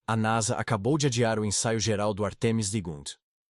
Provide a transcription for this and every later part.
A NASA acabou de adiar o ensaio geral do Artemis II.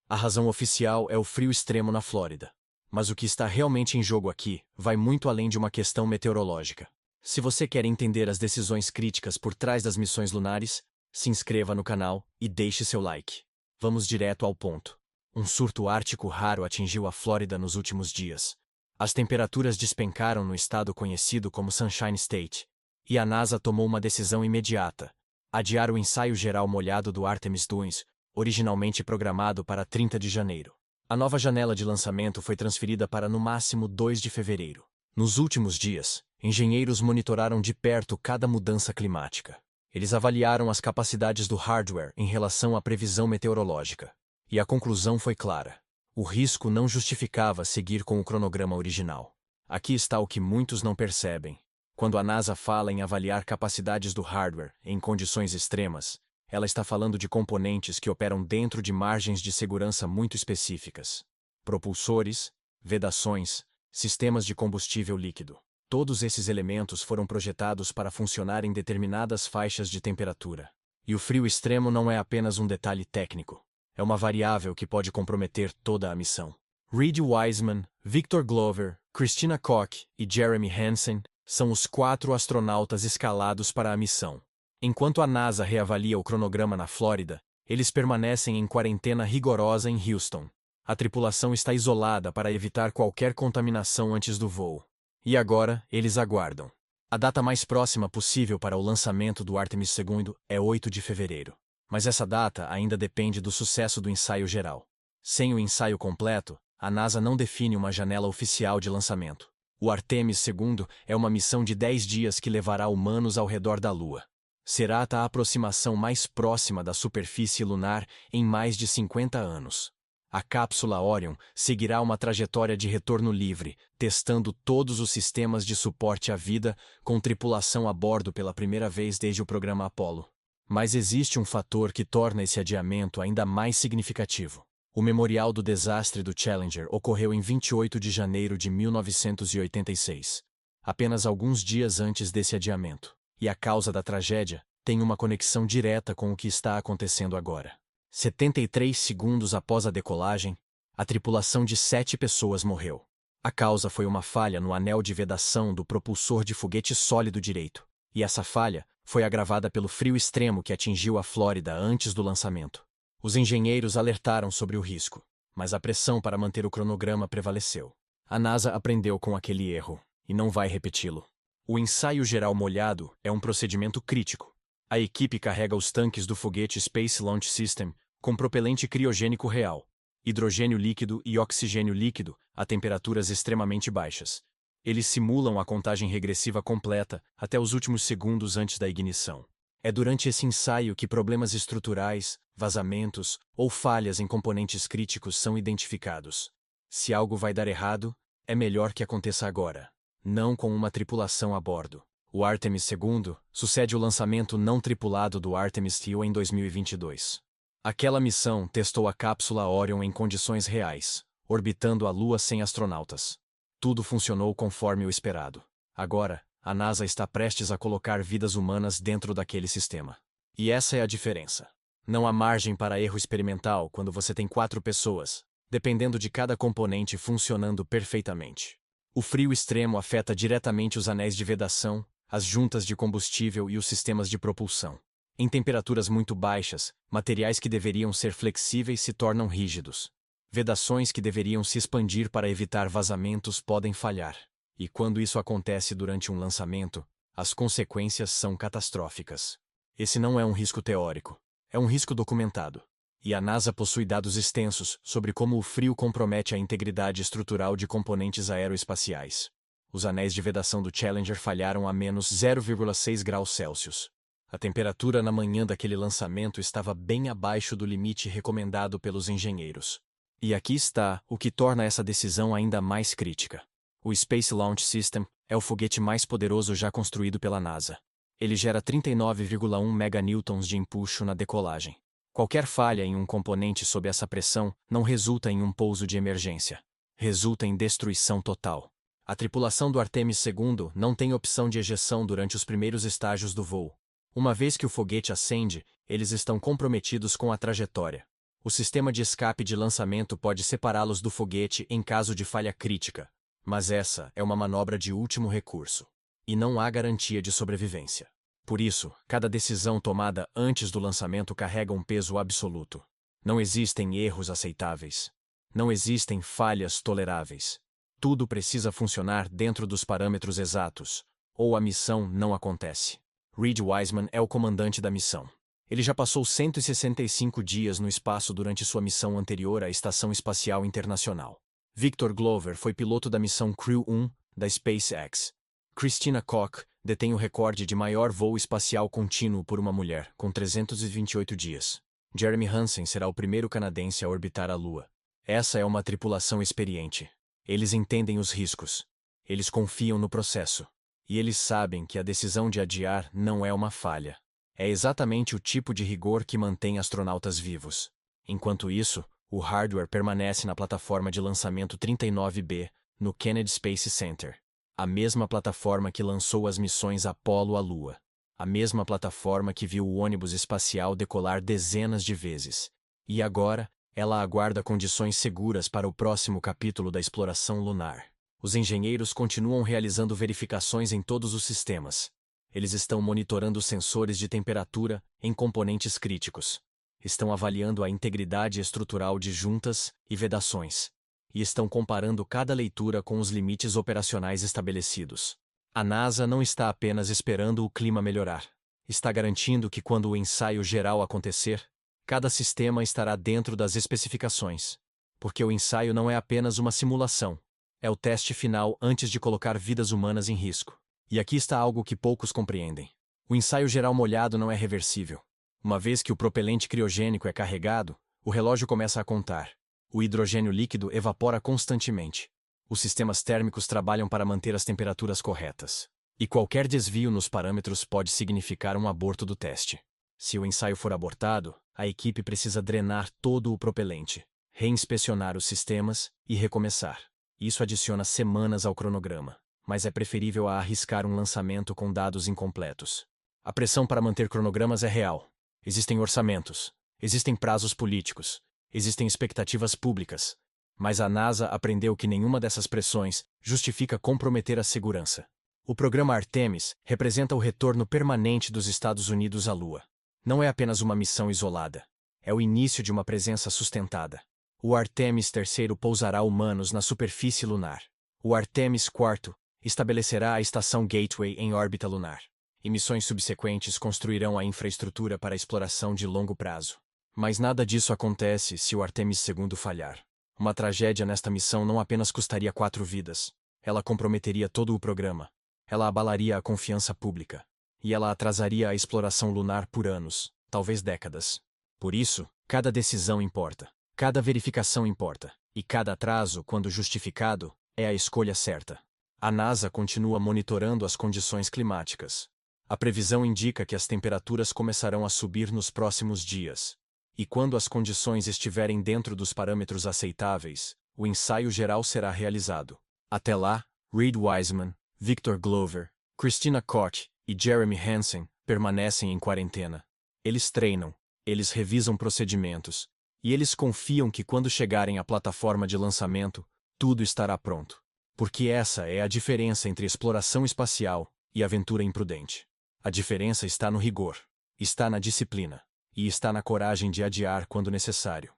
A razão oficial é o frio extremo na Flórida. Mas o que está realmente em jogo aqui vai muito além de uma questão meteorológica. Se você quer entender as decisões críticas por trás das missões lunares, se inscreva no canal e deixe seu like. Vamos direto ao ponto. Um surto ártico raro atingiu a Flórida nos últimos dias. As temperaturas despencaram no estado conhecido como Sunshine State, e a NASA tomou uma decisão imediata: adiar o ensaio geral molhado do Artemis II, originalmente programado para 30 de janeiro. A nova janela de lançamento foi transferida para no máximo 2 de fevereiro. Nos últimos dias, engenheiros monitoraram de perto cada mudança climática. Eles avaliaram as capacidades do hardware em relação à previsão meteorológica. E a conclusão foi clara: o risco não justificava seguir com o cronograma original. Aqui está o que muitos não percebem. Quando a NASA fala em avaliar capacidades do hardware em condições extremas, ela está falando de componentes que operam dentro de margens de segurança muito específicas. Propulsores, vedações, sistemas de combustível líquido. Todos esses elementos foram projetados para funcionar em determinadas faixas de temperatura. E o frio extremo não é apenas um detalhe técnico. É uma variável que pode comprometer toda a missão. Reed Wiseman, Victor Glover, Christina Koch e Jeremy Hansen são os 4 astronautas escalados para a missão. Enquanto a NASA reavalia o cronograma na Flórida, eles permanecem em quarentena rigorosa em Houston. A tripulação está isolada para evitar qualquer contaminação antes do voo. E agora, eles aguardam. A data mais próxima possível para o lançamento do Artemis II é 8 de fevereiro. Mas essa data ainda depende do sucesso do ensaio geral. Sem o ensaio completo, a NASA não define uma janela oficial de lançamento. O Artemis II é uma missão de 10 dias que levará humanos ao redor da Lua. Será a aproximação mais próxima da superfície lunar em mais de 50 anos. A cápsula Orion seguirá uma trajetória de retorno livre, testando todos os sistemas de suporte à vida, com tripulação a bordo pela primeira vez desde o programa Apollo. Mas existe um fator que torna esse adiamento ainda mais significativo. O memorial do desastre do Challenger ocorreu em 28 de janeiro de 1986, apenas alguns dias antes desse adiamento. E a causa da tragédia tem uma conexão direta com o que está acontecendo agora. 73 segundos após a decolagem, a tripulação de 7 pessoas morreu. A causa foi uma falha no anel de vedação do propulsor de foguete sólido direito. E essa falha foi agravada pelo frio extremo que atingiu a Flórida antes do lançamento. Os engenheiros alertaram sobre o risco, mas a pressão para manter o cronograma prevaleceu. A NASA aprendeu com aquele erro, e não vai repeti-lo. O ensaio geral molhado é um procedimento crítico. A equipe carrega os tanques do foguete Space Launch System com propelente criogênico real, hidrogênio líquido e oxigênio líquido a temperaturas extremamente baixas. Eles simulam a contagem regressiva completa até os últimos segundos antes da ignição. É durante esse ensaio que problemas estruturais, vazamentos ou falhas em componentes críticos são identificados. Se algo vai dar errado, é melhor que aconteça agora, não com uma tripulação a bordo. O Artemis II sucede o lançamento não tripulado do Artemis II em 2022. Aquela missão testou a cápsula Orion em condições reais, orbitando a Lua sem astronautas. Tudo funcionou conforme o esperado. Agora, a NASA está prestes a colocar vidas humanas dentro daquele sistema. E essa é a diferença. Não há margem para erro experimental quando você tem 4 pessoas, dependendo de cada componente funcionando perfeitamente. O frio extremo afeta diretamente os anéis de vedação, as juntas de combustível e os sistemas de propulsão. Em temperaturas muito baixas, materiais que deveriam ser flexíveis se tornam rígidos. Vedações que deveriam se expandir para evitar vazamentos podem falhar. E quando isso acontece durante um lançamento, as consequências são catastróficas. Esse não é um risco teórico, é um risco documentado. E a NASA possui dados extensos sobre como o frio compromete a integridade estrutural de componentes aeroespaciais. Os anéis de vedação do Challenger falharam a menos 0,6 graus Celsius. A temperatura na manhã daquele lançamento estava bem abaixo do limite recomendado pelos engenheiros. E aqui está o que torna essa decisão ainda mais crítica. O Space Launch System é o foguete mais poderoso já construído pela NASA. Ele gera 39,1 meganewtons de empuxo na decolagem. Qualquer falha em um componente sob essa pressão não resulta em um pouso de emergência. Resulta em destruição total. A tripulação do Artemis II não tem opção de ejeção durante os primeiros estágios do voo. Uma vez que o foguete acende, Eles estão comprometidos com a trajetória. O sistema de escape de lançamento pode separá-los do foguete em caso de falha crítica, mas essa é uma manobra de último recurso. E não há garantia de sobrevivência. Por isso, cada decisão tomada antes do lançamento carrega um peso absoluto. Não existem erros aceitáveis. Não existem falhas toleráveis. Tudo precisa funcionar dentro dos parâmetros exatos, ou a missão não acontece. Reed Wiseman é o comandante da missão. Ele já passou 165 dias no espaço durante sua missão anterior à Estação Espacial Internacional. Victor Glover foi piloto da missão Crew 1 da SpaceX. Christina Koch detém o recorde de maior voo espacial contínuo por uma mulher, com 328 dias. Jeremy Hansen será o primeiro canadense a orbitar a Lua. Essa é uma tripulação experiente. Eles entendem os riscos. Eles confiam no processo. E eles sabem que a decisão de adiar não é uma falha. É exatamente o tipo de rigor que mantém astronautas vivos. Enquanto isso, o hardware permanece na plataforma de lançamento 39B, no Kennedy Space Center. A mesma plataforma que lançou as missões Apollo à Lua. A mesma plataforma que viu o ônibus espacial decolar dezenas de vezes. E agora, ela aguarda condições seguras para o próximo capítulo da exploração lunar. Os engenheiros continuam realizando verificações em todos os sistemas. Eles estão monitorando sensores de temperatura em componentes críticos. Estão avaliando a integridade estrutural de juntas e vedações. E estão comparando cada leitura com os limites operacionais estabelecidos. A NASA não está apenas esperando o clima melhorar. Está garantindo que quando o ensaio geral acontecer, cada sistema estará dentro das especificações. Porque o ensaio não é apenas uma simulação. É o teste final antes de colocar vidas humanas em risco. E aqui está algo que poucos compreendem. O ensaio geral molhado não é reversível. Uma vez que o propelente criogênico é carregado, o relógio começa a contar. O hidrogênio líquido evapora constantemente. Os sistemas térmicos trabalham para manter as temperaturas corretas. E qualquer desvio nos parâmetros pode significar um aborto do teste. Se o ensaio for abortado, a equipe precisa drenar todo o propelente, reinspecionar os sistemas e recomeçar. Isso adiciona semanas ao cronograma, mas é preferível a arriscar um lançamento com dados incompletos. A pressão para manter cronogramas é real. Existem orçamentos, existem prazos políticos, existem expectativas públicas. Mas a NASA aprendeu que nenhuma dessas pressões justifica comprometer a segurança. O programa Artemis representa o retorno permanente dos Estados Unidos à Lua. Não é apenas uma missão isolada. É o início de uma presença sustentada. O Artemis III pousará humanos na superfície lunar. O Artemis IV estabelecerá a estação Gateway em órbita lunar. E missões subsequentes construirão a infraestrutura para a exploração de longo prazo. Mas nada disso acontece se o Artemis II falhar. Uma tragédia nesta missão não apenas custaria 4 vidas. Ela comprometeria todo o programa. Ela abalaria a confiança pública. E ela atrasaria a exploração lunar por anos, talvez décadas. Por isso, cada decisão importa. Cada verificação importa. E cada atraso, quando justificado, é a escolha certa. A NASA continua monitorando as condições climáticas. A previsão indica que as temperaturas começarão a subir nos próximos dias. E quando as condições estiverem dentro dos parâmetros aceitáveis, o ensaio geral será realizado. Até lá, Reed Wiseman, Victor Glover, Christina Koch e Jeremy Hansen permanecem em quarentena. Eles treinam, eles revisam procedimentos, e eles confiam que quando chegarem à plataforma de lançamento, tudo estará pronto. Porque essa é a diferença entre exploração espacial e aventura imprudente. A diferença está no rigor, está na disciplina. E está na coragem de adiar quando necessário.